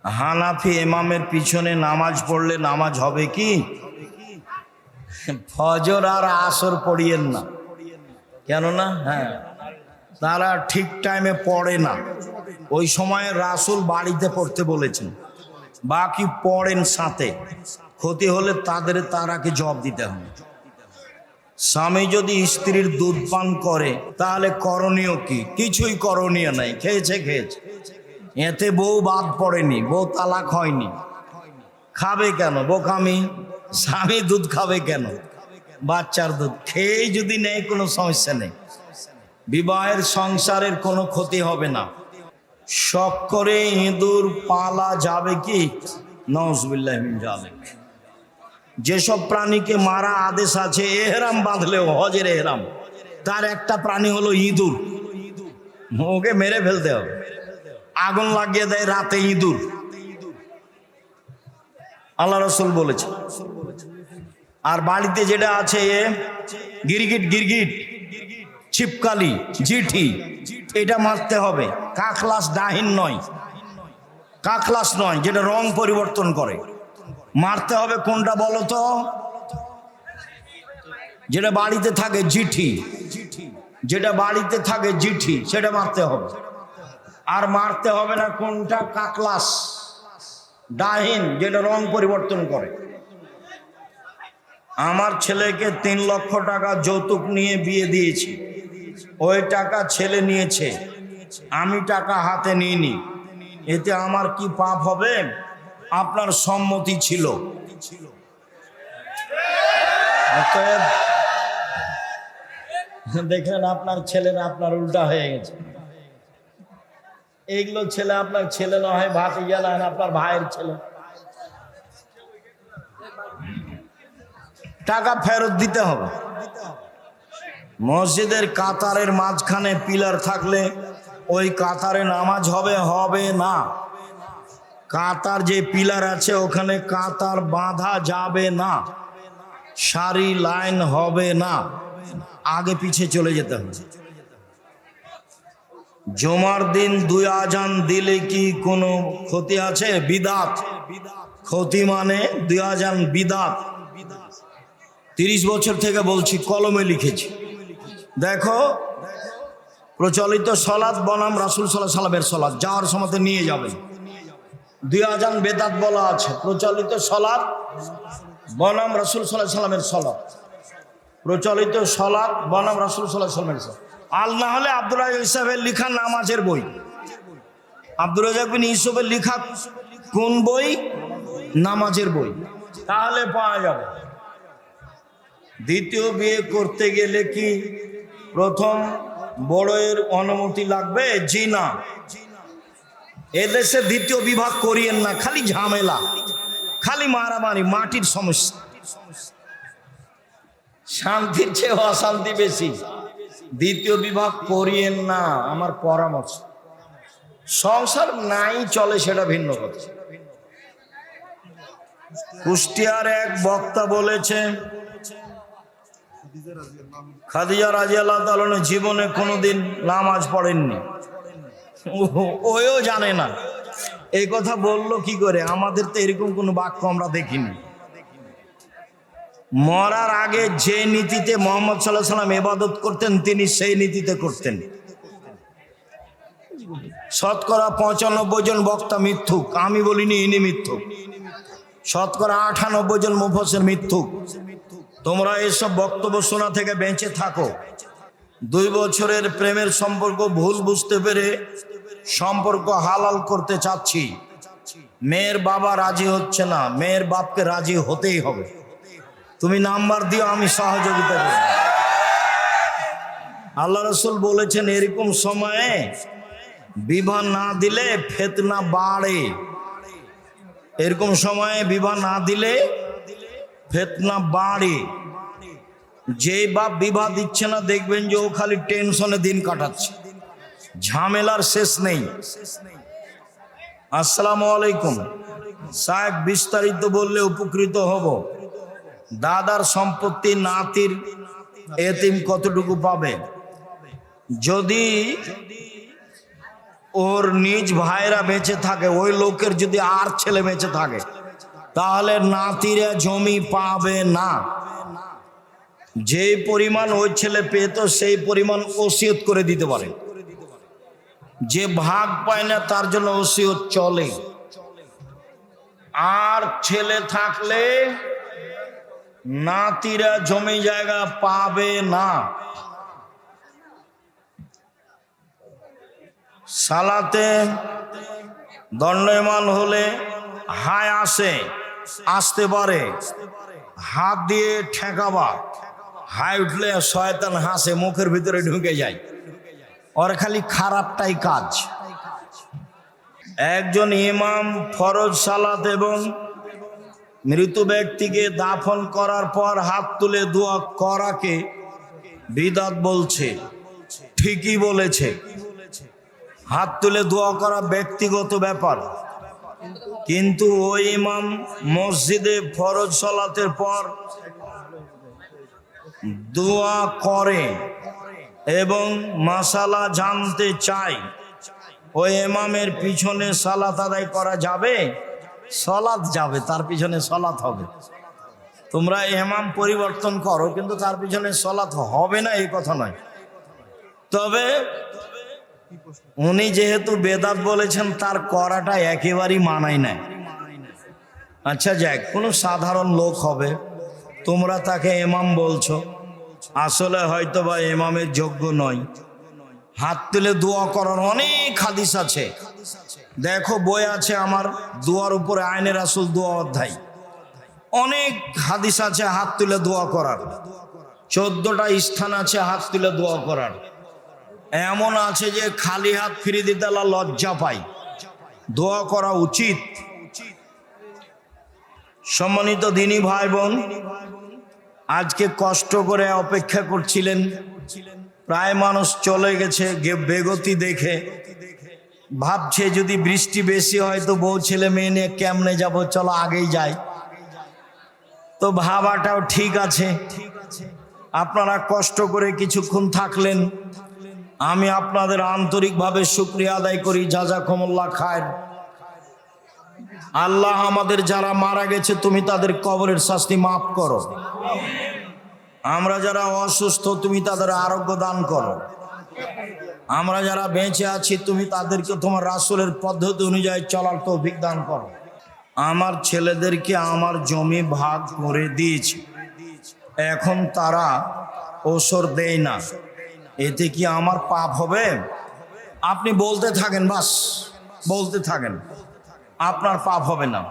হানাফি ইমামের পিছনে নামাজ পড়লে নামাজ হবে কি? ফজর আর আসর পড়িয়েন না, কেননা তারা ঠিক টাইমে পড়ে না। ওই সময় রাসূল বাড়িতে পড়তে বলেছেন, বাকি পড়েন সাথে, ক্ষতি হলে তারাকে জবাব দিতে হবে। স্বামী যদি স্ত্রীর দুধ পান করে তাহলে করণীয় কি? কিছুই করণীয় নাই, খেয়েছে। এতে বউ বাদ পড়েনি, বউ তালাক হয়নি, খাবে কেন বোকামি? স্বামী দুধ খাবে কেন? বাচ্চার দুধ খেয়েই যদি নেই কোনো সমস্যা নেই, বিবাহের সংসারের কোনো ক্ষতি হবে না। শখ করে ইঁদুর পালা যাবে কি? নাউযুবিল্লাহি মিন যালিক। যেসব প্রাণীকে মারা আদেশ আছে এহরাম বাঁধলেও, হজের এহরাম, তার একটা প্রাণী হলো ইঁদুর। ওকে মেরে ফেলতে হবে, আগুন লাগিয়ে দেয় রাতে ইঁদুর, আল্লাহ রাসূল বলেছে। আর বাড়িতে যেটা আছে গিরগিট, ছিপকালি, জিঠি, এটা মারতে হবে। কাকলাস ডাহিন নয়, যেটা রং পরিবর্তন করে। মারতে হবে কোনটা বলো তো? যেটা বাড়িতে থাকে জিঠি, সেটা মারতে হবে। আর মারতে হবে না কোনটা? কাকলাস ডাহিন, যেটা রং পরিবর্তন করে। আমার ছেলেকে 3 লক্ষ টাকা যৌতুক নিয়ে বিয়ে দিয়েছি, ওই টাকা ছেলে নিয়েছে, আমি টাকা হাতে নিইনি, এতে আমার কি পাপ হবে? আপনার সম্মতি ছিল। অতএব দেখলেন আপনার ছেলেরা আপনার উল্টা হয়ে গেছে। এইগুলো ছেলে আপনার ছেলে নয়, ভাতিজা না, আপনার ভাইয়ের ছেলে। টাকা ফেরত দিতে হবে। মসজিদের কাতারের মাঝখানে পিলার থাকলে ওই কাতারে নামাজ হবে না। কাতার যে পিলার আছে ওখানে কাতার বাঁধা যাবে না, সারি লাইন হবে না, আগে পিছে চলে যেতে হবে। জুমার দিন 2 আজান দিলে কি কোনো ক্ষতি আছে? বিদাত। ক্ষতি মানে 2 আজান বিদাত। 30 বছর থেকে বলছি, কলমে লিখেছি। দেখো, প্রচলিত সলাৎ বনাম রাসূল সাল্লাল্লাহু আলাইহি ওয়াসাল্লামের সলাৎ, যাওয়ার সময় নিয়ে যাবেন। 2 আজান বেদাত বলা আছে, প্রচলিত সলাৎ বনাম রাসূল সাল্লাল্লাহু আলাইহি ওয়াসাল্লামের সলাৎ, প্রচলিত সলাৎ বনাম রাসূল সাল্লাল্লাহু আলাইহি ওয়াসাল্লামের সলাৎ। আল না হলে আব্দুর রাজ্জাক ইউসুফের লেখা নামাজের বই, আব্দুর রাজ্জাক বিন ইউসুফের লেখা কোন বই? নামাজের বই, তাহলে পাওয়া যাবে। দ্বিতীয় বিয়ে করতে গেলে কি প্রথম বড়ের অনুমতি লাগবে? জি না। এদেশে দ্বিতীয় বিবাহ করিয়েন না, খালি ঝামেলা, খালি মারামারি, মাটির সমস্যা। শান্তির চেয়ে অশান্তি বেশি। দ্বিতীয় বিবাহ করিয়েন না, আমার পরামর্শ। সংসার নাই চলে সেটা ভিন্ন কথা। কুষ্টিয়ার এক বক্তা বলেছে, খাদিজা রাদিয়াল্লাহু তাআলা জীবনে কোনোদিন নামাজ পড়েননি, ওও জানে না। এই কথা বললো কি করে? আমাদের তো এরকম কোনো বাক্য আমরা দেখিনি। মরার আগে যে নীতিতে মুহাম্মদ সাল্লাল্লাহু আলাইহি ওয়াসাল্লাম ইবাদত করতেন, তিনি সেই নীতিতে করতেন। শতকরা 95 জন বক্তা মিথ্যুক, আমি বলিনি ইনি মিথ্যুক। শতকরা 98 জন মুফাসসির মিথ্যুক। তোমরা এসব বক্তব্য শোনা থেকে বেঁচে থাকো। 2 বছরের প্রেমের সম্পর্ক ভুল বুঝতে পেরে সম্পর্ক হালাল করতে চাচ্ছি, মেয়ের বাবা রাজি হচ্ছে না, মেয়ের বাপকে রাজি হতেই হবে। তুমি নাম্বার দিও, আমি সহযোগিতা করব। আল্লাহ রাসূল বলেছেন, এরকম সময়ে বিবাহ না দিলে ফিতনা বাড়ে। এরকম সময়ে বিবাহ না দিলে ফিতনা বাড়ে। যে বাপ বিবাহ দিচ্ছে না দেখবেন যে ও খালি টেনশনে দিন কাটাচ্ছে, ঝামেলার শেষ নেই। আসসালামু আলাইকুম সাহেব, বিস্তারিত বললে উপকৃত হব। দাদার সম্পত্তি নাতির এতিম কতটুকু পাবে? যদি ওর নিজ ভাইরা বেঁচে থাকে, ওই লোকের যদি আর ছেলে বেঁচে থাকে, তাহলে নাতিরা জমি পাবে না। যেই পরিমাণ ওই ছেলে পেত সেই পরিমাণ ওসিয়ত করে দিতে পারে। যে ভাগ পায় না তার জন্য ওসিয়ত চলে। আর ছেলে থাকলে নাতিরা জমি জায়গা পাবে না। সালাতে দণ্ডায়মান হলে হায় আসতে পারে, হাত দিয়ে ঠেকাবা, হায় উঠলে শয়তান হাসে, মুখের ভিতরে ঢুকে যায়, ওর খালি খারাপটাই কাজ। একজন ইমাম ফরজ সালাত এবং মৃত ব্যক্তিকে দাফন করার পর হাত তুলে দোয়া করাকে বিদআত বলছে। ঠিকই বলেছে, হাত তুলে দোয়া করা ব্যক্তিগত ব্যাপার, কিন্তু ওই ইমাম মসজিদে ফরজ সালাতের পর দোয়া করে এবং মাসালা জানতে চায়, ওই ইমামের পিছনে সালাত আদায় করা যাবে? সালাত যাবে, তার পিছনে সালাত হবে। তোমরা ইমাম পরিবর্তন করো, কিন্তু তার পিছনে সালাত হবে না এই কথা নয়। তবে উনি যেহেতু বেদাত বলেছেন, তার করাটা একেবারেই মানায় না। আচ্ছা যাক, কোনো সাধারণ লোক হবে, তোমরা তাকে ইমাম বলছো, আসলে হয়তো বা ইমামের যোগ্য নয়। হাত তুলে দোয়া করার অনেক হাদিস আছে, দেখো বই আছে আমার, দোয়ার উপরে আইনে রাসূল দোয়া অধ্যায়, অনেক হাদিস আছে হাত তুলে দোয়া করার। 14টা স্থান আছে হাত তুলে দোয়া করার। এমন আছে যে খালি হাত ফিরিয়ে দিতে আল্লাহ লজ্জা পায়, দোয়া করা উচিত। সম্মানিত দিনী ভাই বোন, আজকে কষ্ট করে অপেক্ষা করছিলেন, প্রায় মানুষ চলে গেছে বেগতি দেখে, ভাবছে যদি বৃষ্টি বেশি হয় তো বউ ছেলে মেয়ে নিয়ে কেমনে যাব, চলো আগেই যাই। তো ভাবাটাও ঠিক আছে, আপনারা কষ্ট করে কিছুক্ষণ থাকলেন, আমি আপনাদের আন্তরিকভাবে শুকরিয়া আদায় করি। জাযাকুমুল্লাহ খায়র। আল্লাহ আমাদের যারা মারা গেছে তুমি তাদের কবরের শাস্তি মাফ করো, আমরা যারা অসুস্থ তুমি তাদের আরোগ্য দান করো, আমরা যারা বেঁচে আছি তুমি তাদেরকে তোমার রাসূলের পদ্ধতি অনুযায়ী চলার তৌফিক দান করো। আমার ছেলেদেরকে আমার জমি ভাগ করে দিয়েছি, এখন তারা ওসর দেয় না, এতে কি আমার পাপ হবে? আপনি বলতে থাকেন, বাস বলতে থাকেন, আপনার পাপ হবে না।